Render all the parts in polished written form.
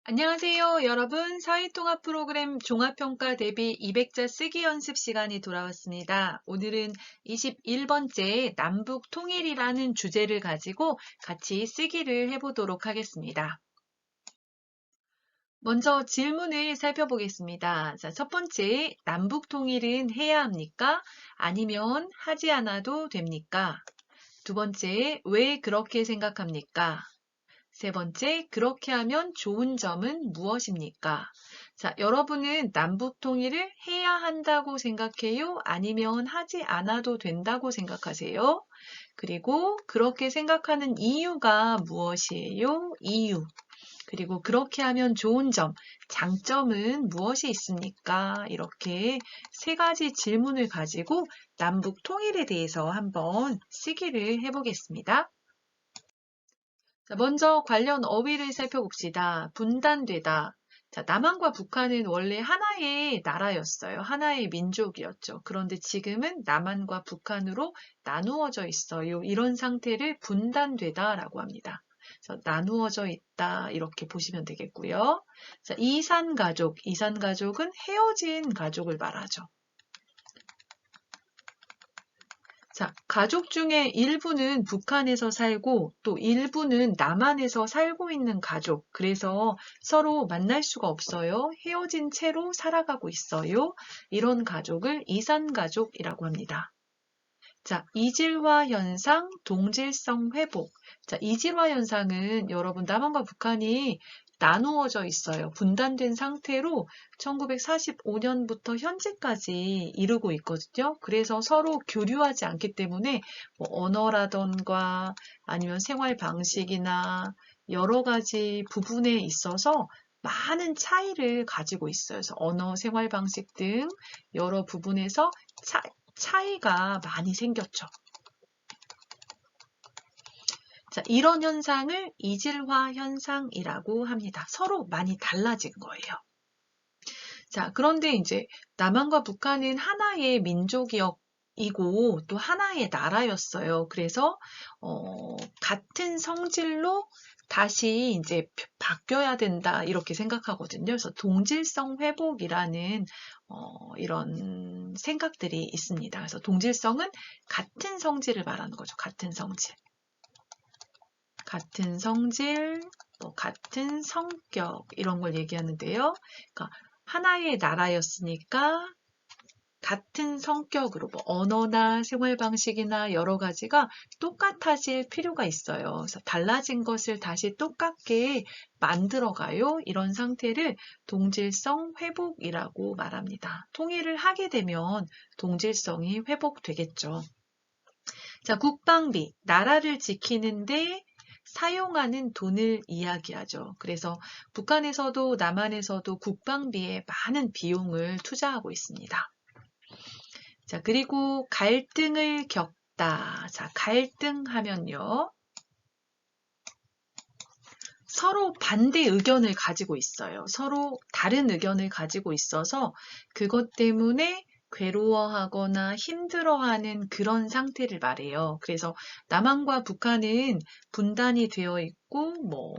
안녕하세요, 여러분. 사회통합 프로그램 종합평가 대비 200자 쓰기 연습 시간이 돌아왔습니다. 오늘은 21번째 남북 통일이라는 주제를 가지고 같이 쓰기를 해보도록 하겠습니다. 먼저 질문을 살펴보겠습니다. 자, 첫 번째, 남북 통일은 해야 합니까? 아니면 하지 않아도 됩니까? 두 번째, 왜 그렇게 생각합니까? 세 번째, 그렇게 하면 좋은 점은 무엇입니까? 자, 여러분은 남북 통일을 해야 한다고 생각해요? 아니면 하지 않아도 된다고 생각하세요? 그리고 그렇게 생각하는 이유가 무엇이에요? 이유. 그리고 그렇게 하면 좋은 점, 장점은 무엇이 있습니까? 이렇게 세 가지 질문을 가지고 남북 통일에 대해서 한번 쓰기를 해보겠습니다. 자, 먼저 관련 어휘를 살펴봅시다. 분단되다. 자, 남한과 북한은 원래 하나의 나라였어요. 하나의 민족이었죠. 그런데 지금은 남한과 북한으로 나누어져 있어요. 이런 상태를 분단되다라고 합니다. 그래서 나누어져 있다 이렇게 보시면 되겠고요. 자, 이산가족. 이산가족은 헤어진 가족을 말하죠. 자, 가족 중에 일부는 북한에서 살고 또 일부는 남한에서 살고 있는 가족. 그래서 서로 만날 수가 없어요. 헤어진 채로 살아가고 있어요. 이런 가족을 이산가족이라고 합니다. 자, 이질화 현상, 동질성 회복. 자, 이질화 현상은 여러분 남한과 북한이 나누어져 있어요. 분단된 상태로 1945년부터 현재까지 이루고 있거든요. 그래서 서로 교류하지 않기 때문에 뭐 언어라던가 아니면 생활 방식이나 여러 가지 부분에 있어서 많은 차이를 가지고 있어요. 그래서 언어, 생활 방식 등 여러 부분에서 차이가 많이 생겼죠. 자, 이런 현상을 이질화 현상이라고 합니다. 서로 많이 달라진 거예요. 자, 그런데 이제 남한과 북한은 하나의 민족이고 또 하나의 나라였어요. 그래서 같은 성질로 다시 이제 바뀌어야 된다 이렇게 생각하거든요. 그래서 동질성 회복이라는 이런 생각들이 있습니다. 그래서 동질성은 같은 성질을 말하는 거죠. 같은 성질. 같은 성질, 뭐 같은 성격 이런 걸 얘기하는데요. 그러니까 하나의 나라였으니까 같은 성격으로 뭐 언어나 생활 방식이나 여러 가지가 똑같아질 필요가 있어요. 그래서 달라진 것을 다시 똑같게 만들어가요. 이런 상태를 동질성 회복이라고 말합니다. 통일을 하게 되면 동질성이 회복되겠죠. 자, 국방비, 나라를 지키는데 사용하는 돈을 이야기하죠. 그래서 북한에서도 남한에서도 국방비에 많은 비용을 투자하고 있습니다. 자, 그리고 갈등을 겪다. 자, 갈등하면요. 서로 반대 의견을 가지고 있어요. 서로 다른 의견을 가지고 있어서 그것 때문에 괴로워하거나 힘들어하는 그런 상태를 말해요. 그래서 남한과 북한은 분단이 되어 있고, 뭐,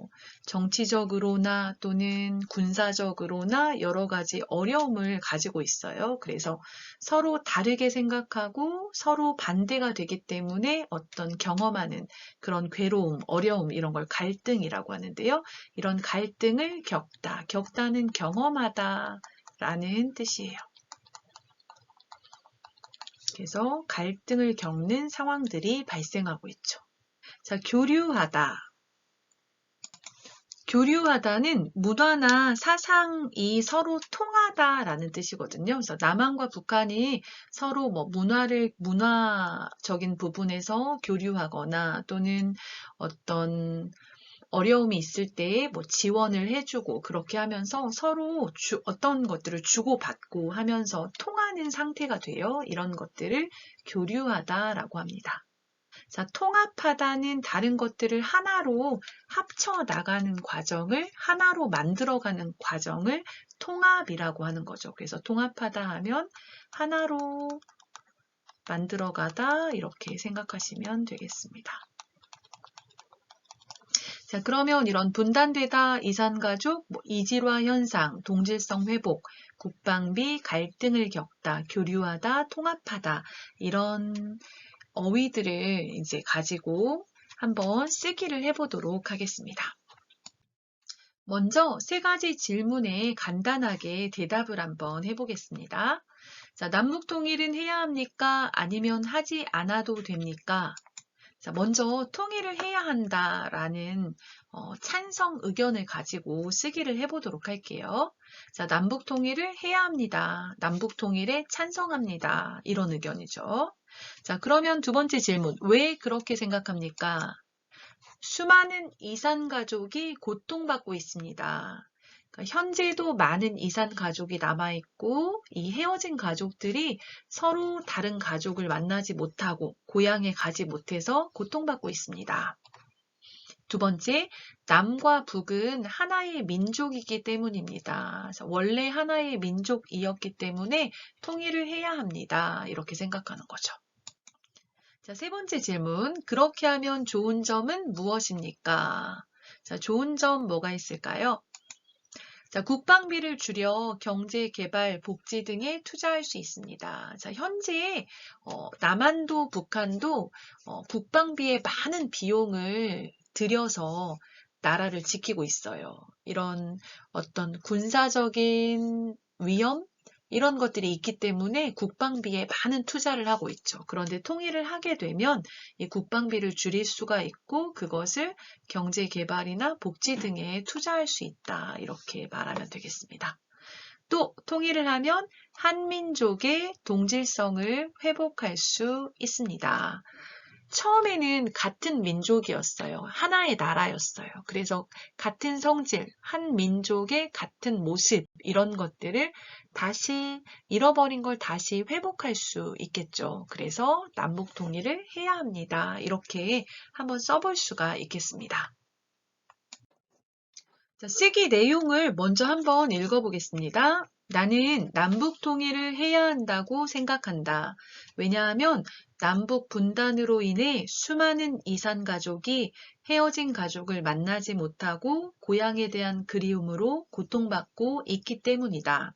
정치적으로나 또는 군사적으로나 여러 가지 어려움을 가지고 있어요. 그래서 서로 다르게 생각하고 서로 반대가 되기 때문에 어떤 경험하는 그런 괴로움, 어려움, 이런 걸 갈등이라고 하는데요. 이런 갈등을 겪다, 겪다는 경험하다 라는 뜻이에요. 그래서 갈등을 겪는 상황들이 발생하고 있죠. 자, 교류하다. 교류하다는 문화나 사상이 서로 통하다라는 뜻이거든요. 그래서 남한과 북한이 서로 뭐 문화적인 부분에서 교류하거나 또는 어떤 어려움이 있을 때 뭐 지원을 해주고 그렇게 하면서 서로 어떤 것들을 주고받고 하면서 통하는 상태가 돼요. 이런 것들을 교류하다라고 합니다. 자, 통합하다는 다른 것들을 하나로 합쳐 나가는 과정을 하나로 만들어가는 과정을 통합이라고 하는 거죠. 그래서 통합하다 하면 하나로 만들어가다 이렇게 생각하시면 되겠습니다. 자, 그러면 이런 분단되다, 이산가족, 이질화 현상, 동질성 회복, 국방비, 갈등을 겪다, 교류하다, 통합하다 이런 어휘들을 이제 가지고 한번 쓰기를 해보도록 하겠습니다. 먼저 세 가지 질문에 간단하게 대답을 한번 해보겠습니다. 자, 남북 통일은 해야 합니까? 아니면 하지 않아도 됩니까? 자, 먼저 통일을 해야 한다라는 찬성 의견을 가지고 쓰기를 해보도록 할게요. 자, 남북 통일을 해야 합니다. 남북 통일에 찬성합니다. 이런 의견이죠. 자, 그러면 두 번째 질문. 왜 그렇게 생각합니까? 수많은 이산 가족이 고통받고 있습니다. 그러니까 현재도 많은 이산 가족이 남아있고 이 헤어진 가족들이 서로 다른 가족을 만나지 못하고 고향에 가지 못해서 고통받고 있습니다. 두 번째, 남과 북은 하나의 민족이기 때문입니다. 그래서 원래 하나의 민족이었기 때문에 통일을 해야 합니다. 이렇게 생각하는 거죠. 자, 세 번째 질문. 그렇게 하면 좋은 점은 무엇입니까? 자, 좋은 점 뭐가 있을까요? 자, 국방비를 줄여 경제, 개발, 복지 등에 투자할 수 있습니다. 자, 현재 남한도 북한도 국방비에 많은 비용을 들여서 나라를 지키고 있어요. 이런 어떤 군사적인 위험? 이런 것들이 있기 때문에 국방비에 많은 투자를 하고 있죠. 그런데 통일을 하게 되면 이 국방비를 줄일 수가 있고 그것을 경제 개발이나 복지 등에 투자할 수 있다. 이렇게 말하면 되겠습니다. 또 통일을 하면 한민족의 동질성을 회복할 수 있습니다. 처음에는 같은 민족이었어요. 하나의 나라였어요. 그래서 같은 성질, 한 민족의 같은 모습 이런 것들을 다시 잃어버린 걸 다시 회복할 수 있겠죠. 그래서 남북 통일을 해야 합니다. 이렇게 한번 써볼 수가 있겠습니다. 자, 쓰기 내용을 먼저 한번 읽어보겠습니다. 나는 남북 통일을 해야 한다고 생각한다. 왜냐하면 남북 분단으로 인해 수많은 이산 가족이 헤어진 가족을 만나지 못하고 고향에 대한 그리움으로 고통받고 있기 때문이다.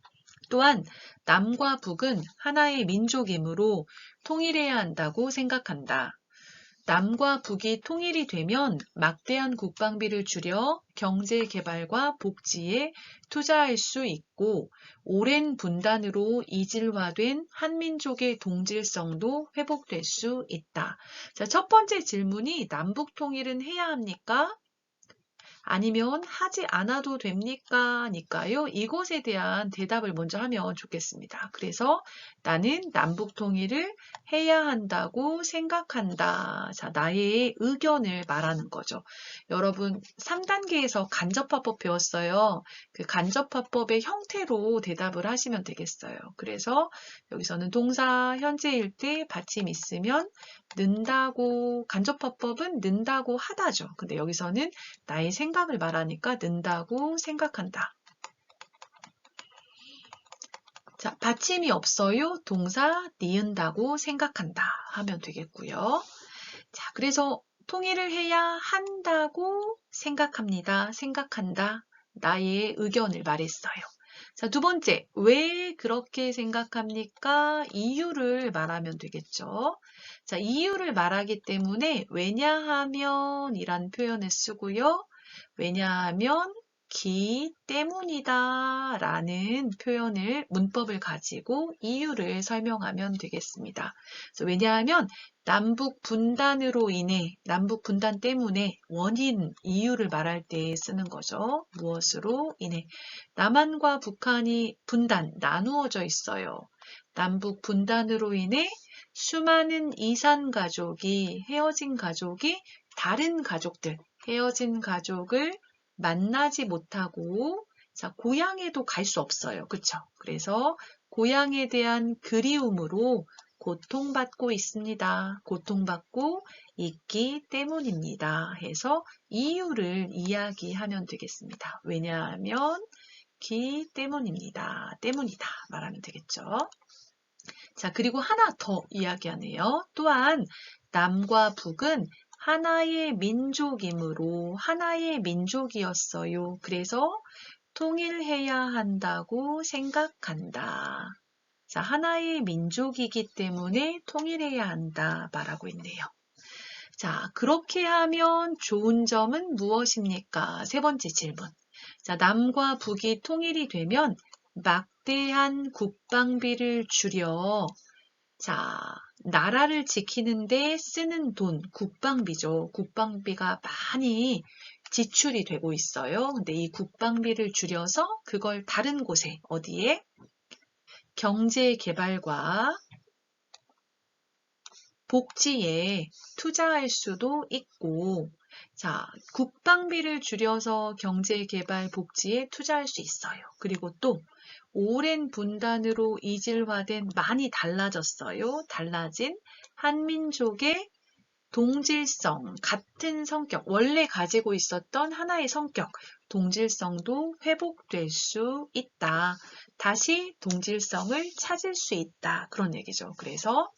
또한 남과 북은 하나의 민족이므로 통일해야 한다고 생각한다. 남과 북이 통일이 되면 막대한 국방비를 줄여 경제 개발과 복지에 투자할 수 있고 오랜 분단으로 이질화된 한민족의 동질성도 회복될 수 있다. 자, 첫 번째 질문이 남북 통일은 해야 합니까? 아니면 하지 않아도 됩니까? 니까요. 이것에 대한 대답을 먼저 하면 좋겠습니다. 그래서 나는 남북 통일을 해야 한다고 생각한다. 자, 나의 의견을 말하는 거죠. 여러분 3단계에서 간접화법 배웠어요. 그 간접화법의 형태로 대답을 하시면 되겠어요. 그래서 여기서는 동사 현재일 때 받침 있으면 는다고, 간접화법은 는다고 하다죠. 근데 여기서는 나의 생각을 말하니까 는다고 생각한다. 자, 받침이 없어요. 동사 니은다고 생각한다 하면 되겠고요. 자, 그래서 통일을 해야 한다고 생각합니다. 생각한다. 나의 의견을 말했어요. 자, 두 번째, 왜 그렇게 생각합니까? 이유를 말하면 되겠죠. 자, 이유를 말하기 때문에 왜냐하면 이란 표현을 쓰고요. 왜냐하면 기 때문이다 라는 표현을 문법을 가지고 이유를 설명하면 되겠습니다. 그래서 왜냐하면 남북 분단으로 인해 남북 분단 때문에 원인 이유를 말할 때 쓰는 거죠. 무엇으로 인해 남한과 북한이 분단 나누어져 있어요. 남북 분단으로 인해 수많은 이산 가족이 헤어진 가족이 다른 가족들 헤어진 가족을 만나지 못하고 자, 고향에도 갈 수 없어요. 그쵸? 그래서 고향에 대한 그리움으로 고통받고 있습니다. 고통받고 있기 때문입니다. 해서 이유를 이야기하면 되겠습니다. 왜냐하면 기 때문입니다. 때문이다 말하면 되겠죠. 자, 그리고 하나 더 이야기하네요. 또한 남과 북은 하나의 민족이므로 하나의 민족이었어요. 그래서 통일해야 한다고 생각한다. 자, 하나의 민족이기 때문에 통일해야 한다 말하고 있네요. 자, 그렇게 하면 좋은 점은 무엇입니까? 세 번째 질문. 자, 남과 북이 통일이 되면 막대한 국방비를 줄여 자, 나라를 지키는데 쓰는 돈, 국방비죠. 국방비가 많이 지출이 되고 있어요. 근데 이 국방비를 줄여서 그걸 다른 곳에, 어디에? 경제 개발과 복지에 투자할 수도 있고, 자, 국방비를 줄여서 경제 개발 복지에 투자할 수 있어요. 그리고 또 오랜 분단으로 이질화된 많이 달라졌어요. 달라진 한민족의 동질성, 같은 성격, 원래 가지고 있었던 하나의 성격, 동질성도 회복될 수 있다. 다시 동질성을 찾을 수 있다. 그런 얘기죠. 그래서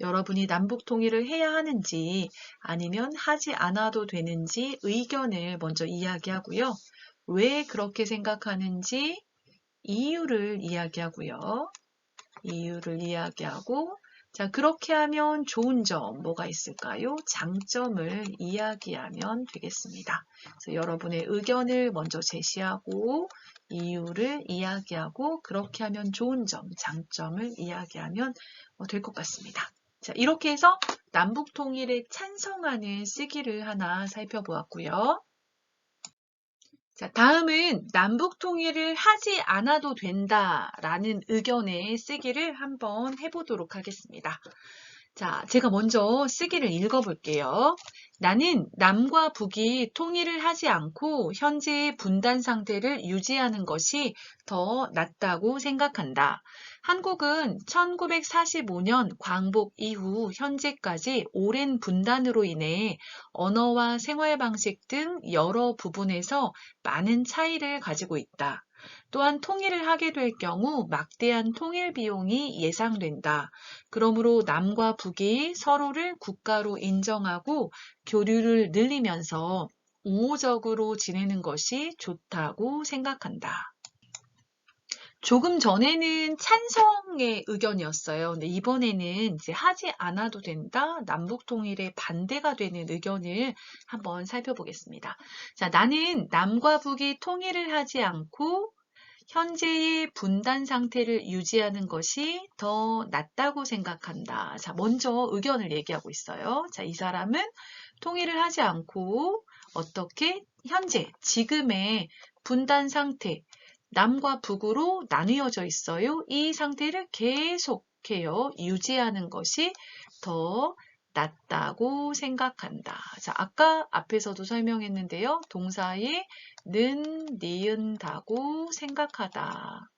여러분이 남북 통일을 해야 하는지 아니면 하지 않아도 되는지 의견을 먼저 이야기하고요. 왜 그렇게 생각하는지 이유를 이야기하고요. 이유를 이야기하고 자, 그렇게 하면 좋은 점 뭐가 있을까요? 장점을 이야기하면 되겠습니다. 그래서 여러분의 의견을 먼저 제시하고 이유를 이야기하고 그렇게 하면 좋은 점, 장점을 이야기하면 될 것 같습니다. 자, 이렇게 해서 남북 통일에 찬성하는 쓰기를 하나 살펴보았고요. 자, 다음은 남북 통일을 하지 않아도 된다라는 의견의 쓰기를 한번 해보도록 하겠습니다. 자, 제가 먼저 쓰기를 읽어볼게요. 나는 남과 북이 통일을 하지 않고 현재의 분단 상태를 유지하는 것이 더 낫다고 생각한다. 한국은 1945년 광복 이후 현재까지 오랜 분단으로 인해 언어와 생활 방식 등 여러 부분에서 많은 차이를 가지고 있다. 또한 통일을 하게 될 경우 막대한 통일 비용이 예상된다. 그러므로 남과 북이 서로를 국가로 인정하고 교류를 늘리면서 우호적으로 지내는 것이 좋다고 생각한다. 조금 전에는 찬성의 의견이었어요. 근데 이번에는 이제 하지 않아도 된다, 남북 통일에 반대가 되는 의견을 한번 살펴보겠습니다. 자, 나는 남과 북이 통일을 하지 않고 현재의 분단 상태를 유지하는 것이 더 낫다고 생각한다. 자, 먼저 의견을 얘기하고 있어요. 자, 이 사람은 통일을 하지 않고 어떻게 현재, 지금의 분단 상태, 남과 북으로 나뉘어져 있어요. 이 상태를 계속해요. 유지하는 것이 더 낫다고 생각한다. 자, 아까 앞에서도 설명했는데요. 동사에 는, 니은다고 생각하다.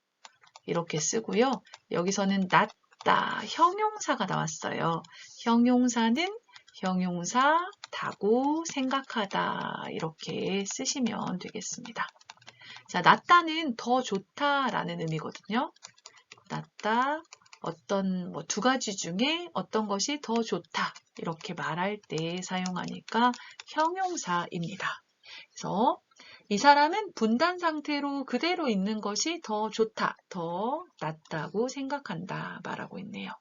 이렇게 쓰고요. 여기서는 낫다, 형용사가 나왔어요. 형용사는 형용사다고 생각하다. 이렇게 쓰시면 되겠습니다. 자, 낫다는 더 좋다라는 의미거든요. 낫다, 어떤 두 가지 중에 어떤 것이 더 좋다. 이렇게 말할 때 사용하니까 형용사입니다. 그래서 이 사람은 분단 상태로 그대로 있는 것이 더 좋다, 더 낫다고 생각한다 말하고 있네요.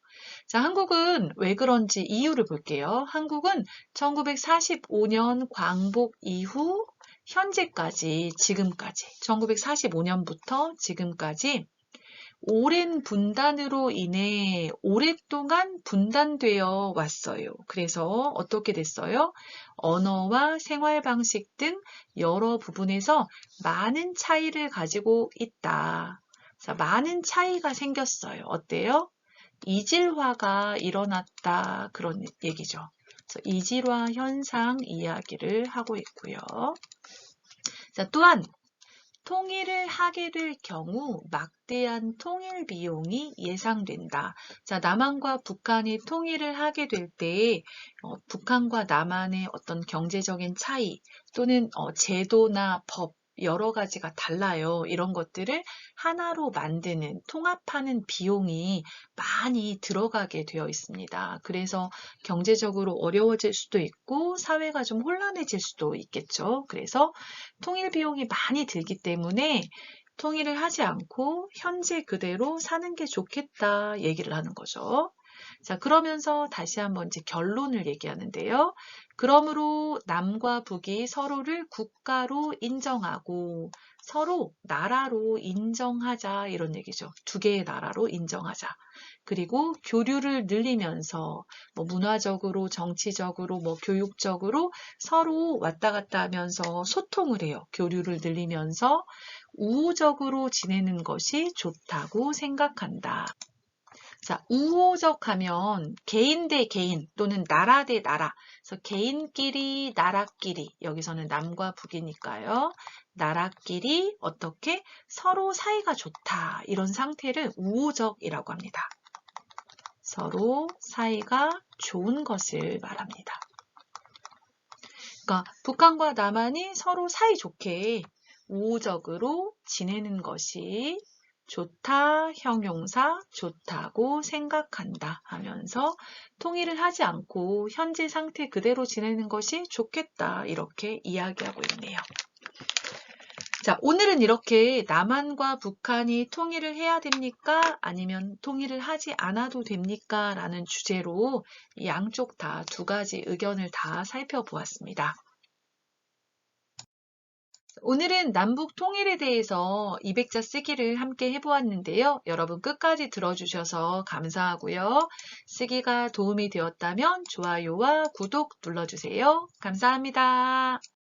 자, 한국은 왜 그런지 이유를 볼게요. 한국은 1945년 광복 이후 현재까지, 지금까지, 1945년부터 지금까지 오랜 분단으로 인해 오랫동안 분단되어 왔어요. 그래서 어떻게 됐어요? 언어와 생활 방식 등 여러 부분에서 많은 차이를 가지고 있다. 자, 많은 차이가 생겼어요. 어때요? 이질화가 일어났다. 그런 얘기죠. 그래서 이질화 현상 이야기를 하고 있고요. 자, 또한 통일을 하게 될 경우 막대한 통일 비용이 예상된다. 자, 남한과 북한이 통일을 하게 될 때 북한과 남한의 어떤 경제적인 차이 또는 제도나 법 여러 가지가 달라요. 이런 것들을 하나로 만드는, 통합하는 비용이 많이 들어가게 되어 있습니다. 그래서 경제적으로 어려워질 수도 있고 사회가 좀 혼란해질 수도 있겠죠. 그래서 통일 비용이 많이 들기 때문에 통일을 하지 않고 현재 그대로 사는 게 좋겠다 얘기를 하는 거죠. 자, 그러면서 다시 한번 이제 결론을 얘기하는데요. 그러므로 남과 북이 서로를 국가로 인정하고 서로 나라로 인정하자 이런 얘기죠. 두 개의 나라로 인정하자. 그리고 교류를 늘리면서 뭐 문화적으로, 정치적으로, 뭐 교육적으로 서로 왔다 갔다 하면서 소통을 해요. 교류를 늘리면서 우호적으로 지내는 것이 좋다고 생각한다. 자, 우호적 하면 개인 대 개인 또는 나라 대 나라. 그래서 개인끼리, 나라끼리. 여기서는 남과 북이니까요. 나라끼리 어떻게 서로 사이가 좋다. 이런 상태를 우호적이라고 합니다. 서로 사이가 좋은 것을 말합니다. 그러니까 북한과 남한이 서로 사이좋게 우호적으로 지내는 것이 좋다, 형용사, 좋다고 생각한다 하면서 통일을 하지 않고 현재 상태 그대로 지내는 것이 좋겠다 이렇게 이야기하고 있네요. 자, 오늘은 이렇게 남한과 북한이 통일을 해야 됩니까? 아니면 통일을 하지 않아도 됩니까? 라는 주제로 양쪽 다 두 가지 의견을 다 살펴보았습니다. 오늘은 남북 통일에 대해서 200자 쓰기를 함께 해보았는데요. 여러분 끝까지 들어주셔서 감사하고요. 쓰기가 도움이 되었다면 좋아요와 구독 눌러주세요. 감사합니다.